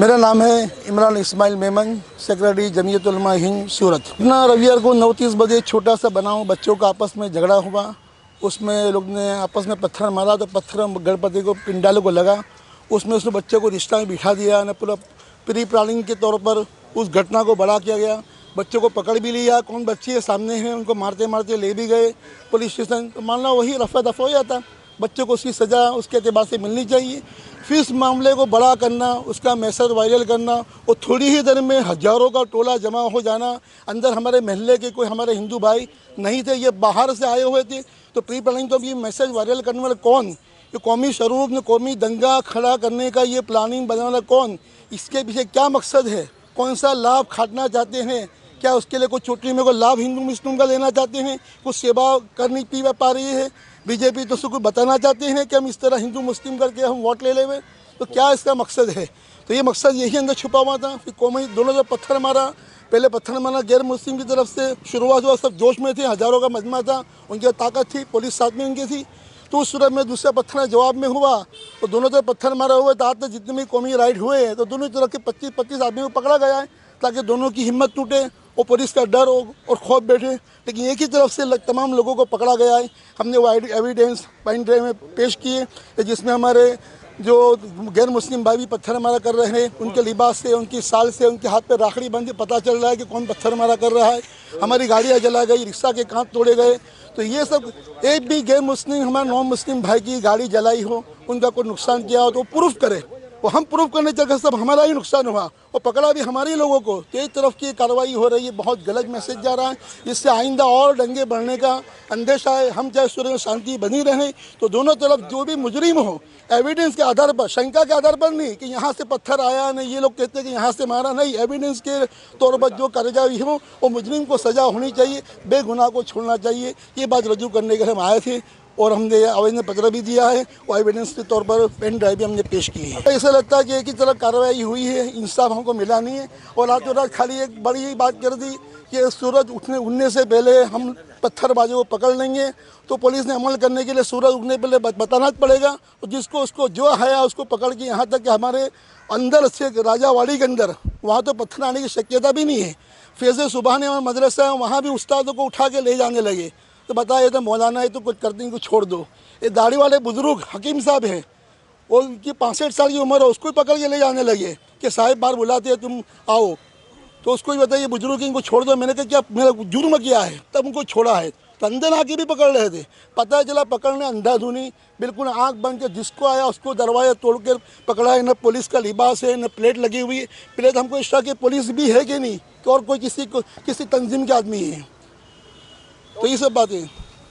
मेरा नाम है इमरान इस्माइल मेमन, सेक्रेटरी जमीयत उलमा हिंद सूरत। अपना रविवार को 9:30 बजे छोटा सा बनाओ बच्चों का आपस में झगड़ा हुआ। उसमें लोग ने आपस में पत्थर मारा तो पत्थर गणपति को पिंडालों को लगा। उसमें उसने बच्चे को रिश्ता में बिठा दिया न पूरा प्री प्लानिंग के तौर पर उस घटना को बड़ा किया गया। बच्चों को पकड़ भी लिया, कौन बच्चे है सामने हैं, उनको मारते मारते ले भी गए पुलिस स्टेशन। तो मान लो वही रफा दफा हो जाता। बच्चों को उसकी सज़ा उसके एतबार से मिलनी चाहिए। फिर इस मामले को बड़ा करना, उसका मैसेज वायरल करना और थोड़ी ही देर में हज़ारों का टोला जमा हो जाना। अंदर हमारे महल्ले के कोई हमारे हिंदू भाई नहीं थे, ये बाहर से आए हुए थे। तो प्री प्लानिंग तो ये मैसेज वायरल करने वाला कौन, ये कौमी शरूफ ने कौमी दंगा खड़ा करने का ये प्लानिंग बनाने वाला कौन, इसके पीछे क्या मकसद है, कौन सा लाभ खाटना चाहते हैं, क्या उसके लिए कोई चोटी में कोई लाभ हिंदू मुस्लिम का लेना चाहते हैं, कुछ सेवा करनी पा रही है बीजेपी, तो उसको कुछ बताना चाहते हैं कि हम इस तरह हिंदू मुस्लिम करके हम वोट ले लेंगे। तो क्या इसका मकसद है? तो ये मकसद यही अंदर छुपा हुआ था। फिर कौमी दोनों तरफ पत्थर मारा, पहले पत्थर मारा गैर मुस्लिम की तरफ से शुरुआत हुआ, सब जोश में थे, हज़ारों का मजमा था, उनकी ताकत थी, पुलिस साथ में उनकी थी। तो उस सूरत में दूसरा पत्थर जवाब में हुआ तो दोनों तरफ पत्थर मारा हुआ। तो आज तक जितने भी कौमी राइड हुए हैं तो दोनों तरफ के 25-25 आदमी को पकड़ा गया है ताकि दोनों की हिम्मत टूटे और पुलिस का डर हो और खौफ बैठे। लेकिन एक ही तरफ से तमाम लोगों को पकड़ा गया है। हमने वो एविडेंस पेन ड्राइव में पेश किए जिसमें हमारे जो गैर मुस्लिम भाई भी पत्थर मारा कर रहे हैं, उनके लिबास से, उनकी साल से, उनके हाथ पे राखड़ी बंद पता चल रहा है कि कौन पत्थर मारा कर रहा है। हमारी गाड़ियाँ जला गई, रिक्शा के कांच तोड़े गए। तो ये सब एक भी गैर मुस्लिम हमारे नॉन मुस्लिम भाई की गाड़ी जलाई हो, उनका कोई नुकसान किया हो तो प्रूफ करे। वो हम प्रूफ करने चलकर सब हमारा ही नुकसान हुआ और पकड़ा भी हमारे लोगों को। तो एक तरफ की कार्रवाई हो रही है, बहुत गलत मैसेज जा रहा है। इससे आइंदा और दंगे बढ़ने का अंदेशा है। हम चाहे सूरत में शांति बनी रहे तो दोनों तरफ जो भी मुजरिम हो एविडेंस के आधार पर, शंका के आधार पर नहीं कि यहाँ से पत्थर आया, नहीं ये लोग कहते हैं कि यहाँ से मारा, नहीं, एविडेंस के तौर पर जो कार्रवाई हो वो मुजरिम को सज़ा होनी चाहिए, बेगुनाह को छोड़ना चाहिए। ये बात रजू करने के हम आए थे और हमने आवेदन पत्र भी दिया है और एविडेंस के तौर पर पेन ड्राइव भी हमने पेश की है। ऐसा लगता है कि एक ही तरह कार्रवाई हुई है, इंसाफ हमको मिला नहीं है। और रातों रात खाली एक बड़ी ही बात कर दी कि सूरज उठने से पहले हम पत्थरबाजों को पकड़ लेंगे। तो पुलिस ने अमल करने के लिए सूरज उठने पहले बताना पड़ेगा और जिसको उसको जो है उसको पकड़ के यहाँ तक कि हमारे अंदर से राजावाड़ी के अंदर वहाँ तो पत्थर आने की शक्यता भी नहीं है। फैज़ सुबह ने हमारा मदरसा है, वहाँ भी उस्तादों को उठा के ले जाने लगे। तो बताया तो मौलाना है तो कुछ करते हैं, कुछ छोड़ दो। ये दाढ़ी वाले बुजुर्ग हकीम साहब हैं और उनकी 65 साल की उम्र है, उसको ही पकड़ के ले जाने लगे कि साहिब बार बुलाते हैं तुम आओ। तो उसको ही बताइए बुजुर्ग इनको छोड़ दो। मैंने कहा क्या मेरा जुर्म किया है, तब उनको छोड़ा है। तो अंदर आके भी पकड़ रहे थे, पता चला पकड़ने अंधाधुनी बिल्कुल आँख बंद के जिसको आया उसको दरवाजा तोड़ कर पकड़ा है। न पुलिस का लिबास है, न प्लेट लगी हुई है। प्लेट हमको इस तरह की पुलिस भी है कि नहीं कि और कोई किसी तंजीम के आदमी है। तो ये सब बातें